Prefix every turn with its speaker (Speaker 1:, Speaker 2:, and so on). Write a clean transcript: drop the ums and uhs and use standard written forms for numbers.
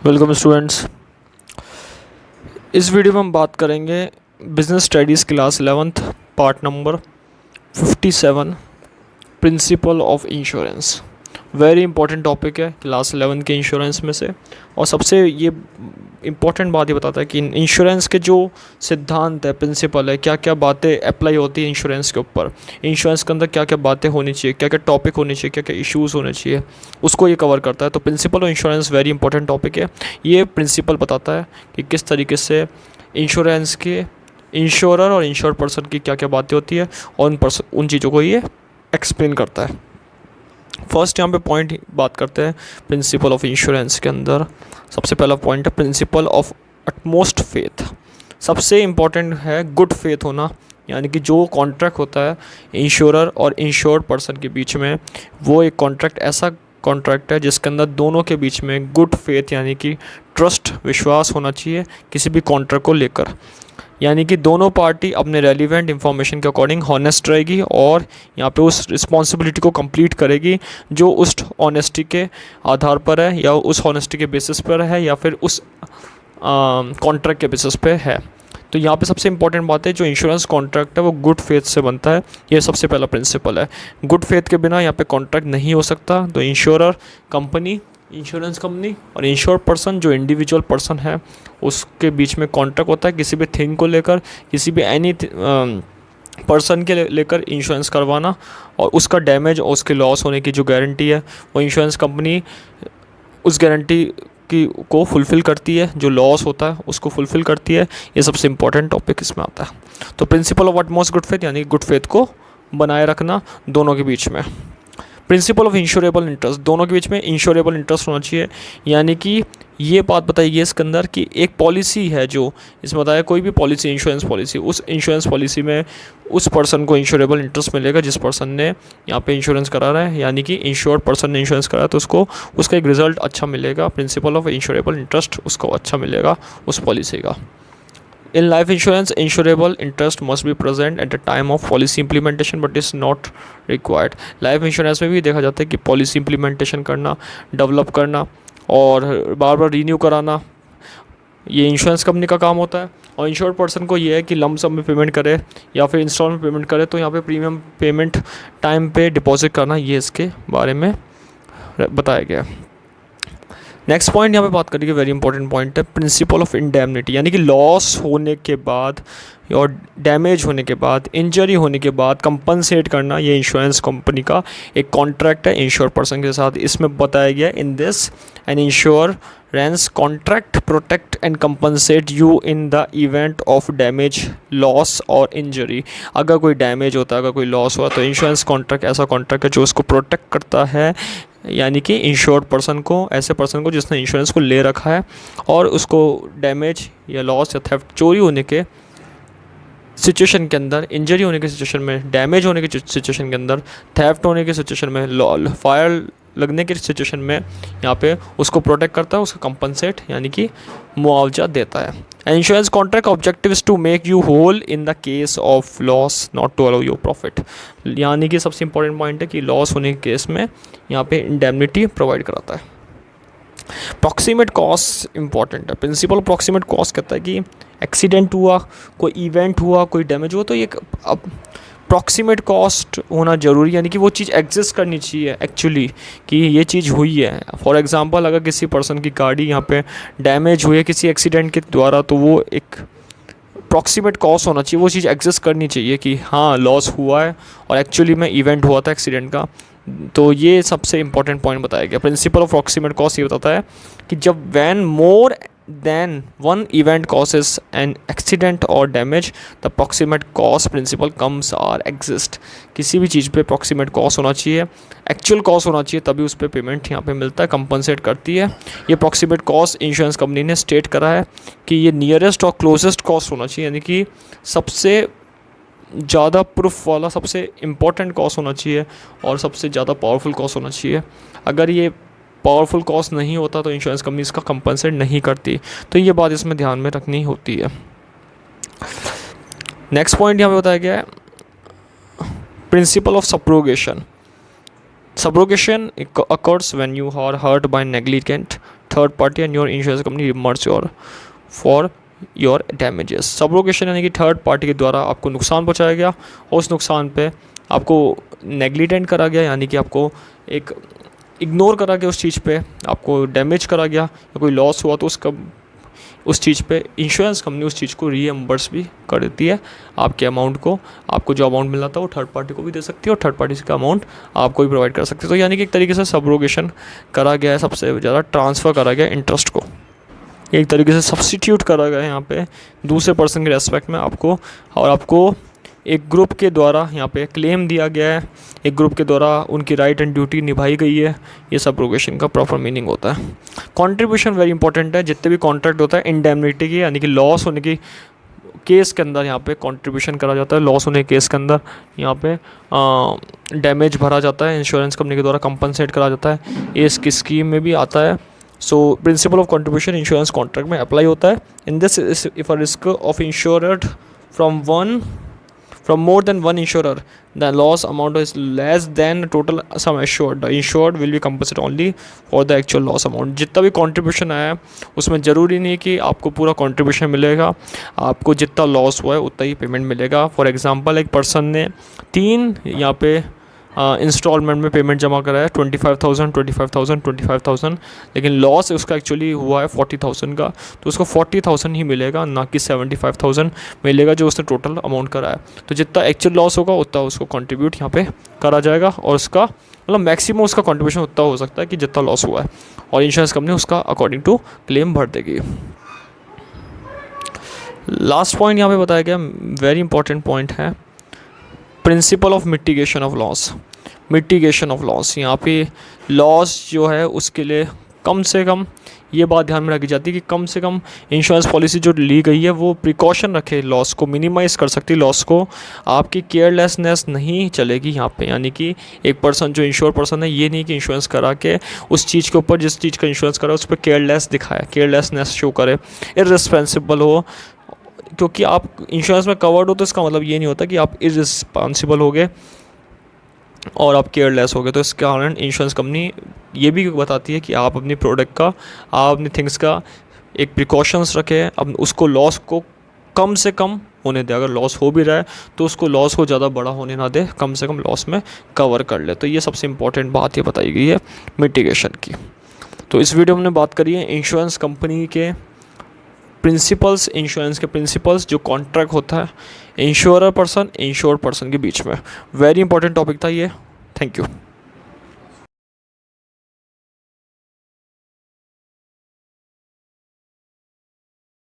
Speaker 1: Welcome students. इस video में हम बात करेंगे business studies class 11th part number 57 principle of insurance. Very important topic है क्लास 11 के इंश्योरेंस में से, और सबसे ये इम्पॉर्टेंट बात ये बताता है कि इंश्योरेंस के जो सिद्धांत है, प्रिंसिपल है, क्या क्या बातें अप्लाई होती है इंश्योरेंस के ऊपर, इंश्योरेंस के अंदर क्या क्या बातें होनी चाहिए, क्या क्या टॉपिक होने चाहिए, क्या क्या इश्यूज़ होने चाहिए, उसको ये कवर करता है। तो principle of insurance very important topic है। ये प्रिंसिपल बताता है कि किस तरीके से इंश्योरेंस के इंश्योरर और इंश्योर पर्सन की क्या क्या बातें होती है, और उन चीज़ों को ये एक्सप्लेन करता है। फर्स्ट यहाँ पे पॉइंट बात करते हैं प्रिंसिपल ऑफ इंश्योरेंस के अंदर। सबसे पहला पॉइंट है प्रिंसिपल ऑफ अटमोस्ट फेथ। सबसे इम्पॉर्टेंट है गुड फेथ होना, यानी कि जो कॉन्ट्रैक्ट होता है इंश्योरर और इंश्योर्ड पर्सन के बीच में, वो एक कॉन्ट्रैक्ट ऐसा कॉन्ट्रैक्ट है जिसके अंदर दोनों के बीच में गुड फेथ यानी कि ट्रस्ट, विश्वास होना चाहिए किसी भी कॉन्ट्रैक्ट को लेकर। यानी कि दोनों पार्टी अपने रेलिवेंट इन्फॉर्मेशन के अकॉर्डिंग हॉनेस्ट रहेगी और यहाँ पे उस रिस्पॉन्सिबिलिटी को कंप्लीट करेगी जो उस ऑनेस्टी के आधार पर है, या उस ऑनेस्टी के बेसिस पर है, या फिर उस कॉन्ट्रैक्ट के बेसिस पे है। तो यहाँ पे सबसे इंपॉर्टेंट बात है जो इंश्योरेंस कॉन्ट्रैक्ट है वो गुड फेथ से बनता है। ये सबसे पहला प्रिंसिपल है। गुड फेथ के बिना यहाँ पे कॉन्ट्रैक्ट नहीं हो सकता। तो इंश्योरर कंपनी, इंश्योरेंस कंपनी और इंश्योर्ड पर्सन जो इंडिविजुअल पर्सन है उसके बीच में कॉन्ट्रैक्ट होता है किसी भी थिंग को लेकर, किसी भी एनी पर्सन के लेकर इंश्योरेंस करवाना, और उसका डैमेज और उसके लॉस होने की जो गारंटी है वो इंश्योरेंस कंपनी उस गारंटी की को फुलफ़िल करती है, जो लॉस होता है उसको फुलफ़िल करती है। ये सबसे इंपॉर्टेंट टॉपिक इसमें आता है। तो principle of utmost good faith यानी गुड फेथ को बनाए रखना दोनों के बीच में। प्रिंसिपल ऑफ इंश्योरेबल इंटरेस्ट, दोनों के बीच में इंश्योरेबल इंटरेस्ट होना चाहिए। यानी कि ये बात बताई गई इसके अंदर कि एक पॉलिसी है, जो इसमें बताया कोई भी पॉलिसी, इंश्योरेंस पॉलिसी, उस इंश्योरेंस पॉलिसी में उस पर्सन को इंश्योरेबल इंटरेस्ट मिलेगा जिस पर्सन ने यहाँ पे इंश्योरेंस करा रहा है। यानी कि इंश्योर्ड पर्सन ने इंश्योरेंस करा है तो उसको उसका एक रिजल्ट अच्छा मिलेगा। प्रिंसिपल ऑफ इंश्योरेबल इंटरेस्ट उसको अच्छा मिलेगा उस पॉलिसी का। In life insurance, insurable interest must be present at the time of policy implementation but is not required. Life insurance में भी देखा जाता है कि पॉलिसी इम्प्लीमेंटेशन करना, डेवलप करना और बार बार रीन्यू कराना ये इंश्योरेंस कंपनी का काम होता है। और इंश्योर्ड पर्सन को ये है कि लम सम में पेमेंट करे या फिर इंस्टॉलमेंट पेमेंट करे, तो यहाँ पे प्रीमियम पेमेंट टाइम पे डिपॉजिट करना, ये इसके बारे में बताया गया है। नेक्स्ट पॉइंट यहाँ पे बात करेंगे, वेरी इंपॉर्टेंट पॉइंट है प्रिंसिपल ऑफ इंडेमनिटी। यानी कि लॉस होने के बाद और डैमेज होने के बाद, इंजरी होने के बाद कंपनसेट करना, ये इंश्योरेंस कंपनी का एक कॉन्ट्रैक्ट है इंश्योर पर्सन के साथ। इसमें बताया गया in this an insurance contract protect and compensate you in the event of damage, loss और इंजरी। अगर कोई डैमेज होता है, अगर कोई लॉस हुआ, तो इंश्योरेंस कॉन्ट्रैक्ट ऐसा कॉन्ट्रैक्ट है जो उसको प्रोटेक्ट करता है, यानी कि इंश्योर्ड पर्सन को, ऐसे पर्सन को जिसने इंश्योरेंस को ले रखा है, और उसको डैमेज या लॉस या थेफ्ट, चोरी होने के सिचुएशन के अंदर, इंजरी होने के सिचुएशन में, डैमेज होने के सिचुएशन के अंदर, थेफ्ट होने के सिचुएशन में, फायर लगने के सिचुएशन में यहाँ पे उसको प्रोटेक्ट करता है, उसका कंपनसेट यानी कि मुआवजा देता है। Insurance contract objective is to make you whole in the case of loss, not to allow your profit. यानी कि सबसे इंपॉर्टेंट पॉइंट है कि लॉस होने के केस में यहाँ पे इंडेमनिटी प्रोवाइड कराता है। प्रॉक्सिमेट कॉस्ट इंपॉर्टेंट है। प्रिंसिपल प्रॉक्सिमेट कॉस्ट कहता है कि एक्सीडेंट हुआ, कोई इवेंट हुआ, कोई डैमेज हुआ, तो ये अब प्रॉक्सिमेट कॉस्ट होना ज़रूरी, यानी कि वो चीज़ एग्जिस्ट करनी चाहिए एक्चुअली कि ये चीज़ हुई है। फॉर एग्जांपल अगर किसी पर्सन की गाड़ी यहाँ पे डैमेज हुई है किसी एक्सीडेंट के द्वारा, तो वो एक प्रॉक्सिमेट कॉस्ट होना चाहिए, वो चीज़ एग्जिस्ट करनी चाहिए कि हाँ लॉस हुआ है और एक्चुअली में इवेंट हुआ था एक्सीडेंट का। तो ये सबसे इंपॉर्टेंट पॉइंट बताया गया। प्रिंसिपल ऑफ प्रॉक्सिमेट कॉस्ट ये बताता है कि जब when more than one event causes an accident और damage, the proximate cause principle comes are exist. किसी भी चीज़ पे प्रॉक्सिमेट कॉस्ट होना चाहिए, एक्चुअल कॉस्ट होना चाहिए, तभी उस पर पेमेंट यहाँ पे मिलता है, कंपनसेट करती है। ये प्रॉक्सिमेट कॉस्ट इंश्योरेंस कंपनी ने स्टेट करा है कि ये नियरेस्ट और क्लोजेस्ट कॉस्ट होना चाहिए, यानी कि सबसे ज़्यादा प्रूफ वाला, सबसे इम्पॉर्टेंट कॉस्ट होना चाहिए और सबसे ज़्यादा पावरफुल कॉस्ट होना चाहिए। अगर ये पावरफुल कॉस्ट नहीं होता तो इंश्योरेंस कंपनी इसका कंपनसेट नहीं करती। तो ये बात इसमें ध्यान में रखनी होती है। नेक्स्ट पॉइंट यहाँ पे बताया गया है principle of subrogation. Subrogation occurs when you are hurt by negligent third party and your insurance company reimburse your for your damages. Subrogation यानी कि थर्ड पार्टी के द्वारा आपको नुकसान पहुंचाया गया और उस नुकसान पे आपको नेग्लिजेंट करा गया, यानी कि आपको एक इग्नोर करा गया उस चीज़ पे, आपको डैमेज करा गया या कोई लॉस हुआ तो उसका उस चीज़ पे इंश्योरेंस कंपनी उस चीज़ को रीएम्बर्स भी कर देती है आपके अमाउंट को। आपको जो अमाउंट मिला था वो थर्ड पार्टी को भी दे सकती है और थर्ड पार्टी का अमाउंट आपको भी प्रोवाइड कर सकती है। तो यानी कि एक तरीके से सबरोगेशन करा गया है, सबसे ज़्यादा ट्रांसफ़र करा गया इंटरेस्ट को, एक तरीके से सब्स्टिट्यूट करा गया है यहाँ पे दूसरे पर्सन के रेस्पेक्ट में आपको, और आपको एक ग्रुप के द्वारा यहाँ पे क्लेम दिया गया है, एक ग्रुप के द्वारा उनकी राइट एंड ड्यूटी निभाई गई है। ये सबरोगेशन का प्रॉपर मीनिंग होता है। कंट्रीब्यूशन वेरी इंपॉर्टेंट है, जितने भी कॉन्ट्रैक्ट होता है इंडेमनिटी की यानी कि लॉस होने की केस के अंदर यहाँ पे कंट्रीब्यूशन करा जाता है। लॉस होने के केस के अंदर यहाँ पे डैमेज भरा जाता है, इंश्योरेंस कंपनी के द्वारा कंपनसेट करा जाता है। ये इसकी स्कीम में भी आता है। So principle of contribution insurance contract में अप्लाई होता है। In this if a risk of insured from more than one insurer, the loss amount is less than total sum assured, the insured will be compensated only for the actual loss amount। जितना भी contribution आया है उसमें ज़रूरी नहीं कि आपको पूरा कंट्रीब्यूशन मिलेगा, आपको जितना लॉस हुआ है उतना ही पेमेंट मिलेगा। फॉर एग्जांपल एक पर्सन ने 3 यहाँ पे इंस्टॉलमेंट में पेमेंट जमा करा है 25,000, लेकिन लॉस उसका एक्चुअली हुआ है 40,000 का, तो उसको 40,000 ही मिलेगा, ना कि 75,000 मिलेगा जो उसने टोटल अमाउंट करा है। तो जितना एक्चुअल लॉस होगा उतना उसको कंट्रीब्यूट यहाँ पे करा जाएगा, और उसका मतलब मैक्सिमम उसका कंट्रीब्यूशन उतना हो सकता है कि जितना लॉस हुआ है, और इंश्योरेंस कंपनी उसका अकॉर्डिंग टू क्लेम भर देगी। लास्ट पॉइंट यहाँ पे बताया गया, वेरी इंपॉर्टेंट पॉइंट है, principle of mitigation of loss. Mitigation of loss, यहाँ पे लॉस जो है उसके लिए कम से कम ये बात ध्यान में रखी जाती है कि कम से कम इंश्योरेंस पॉलिसी जो ली गई है वो प्रिकॉशन रखे, लॉस को मिनिमाइज़ कर सकती है, लॉस को, आपकी केयरलेसनेस नहीं चलेगी यहाँ पे। यानी कि एक पर्सन जो इंश्योर पर्सन है, ये नहीं कि इंश्योरेंस करा के उस चीज़ के ऊपर जिस चीज़ का इंश्योरेंस करा उस पर केयरलेस दिखाए, केयरलेसनेस शो करे, इर्रिस्पॉन्सिबल हो। क्योंकि आप इंश्योरेंस में कवर्ड हो तो इसका मतलब ये नहीं होता कि आप इर्रिस्पॉन्सिबल हो गए और आप केयरलेस हो गए। तो इस कारण इंश्योरेंस कंपनी ये भी बताती है कि आप अपनी प्रोडक्ट का, आप अपनी थिंग्स का एक प्रिकॉशंस रखें, अब उसको लॉस को कम से कम होने दें। अगर लॉस हो भी रहा है तो उसको लॉस को ज़्यादा बड़ा होने ना दे, कम से कम लॉस में कवर कर ले। तो ये सबसे इंपॉर्टेंट बात ये बताई गई है मिटिगेशन की। तो इस वीडियो में हमने बात करी है इंश्योरेंस कंपनी के प्रिंसिपल्स, इंश्योरेंस के प्रिंसिपल्स, जो कॉन्ट्रैक्ट होता है इंश्योरर पर्सन इंश्योर्ड पर्सन के बीच में। वेरी इंपॉर्टेंट टॉपिक था ये। Thank you.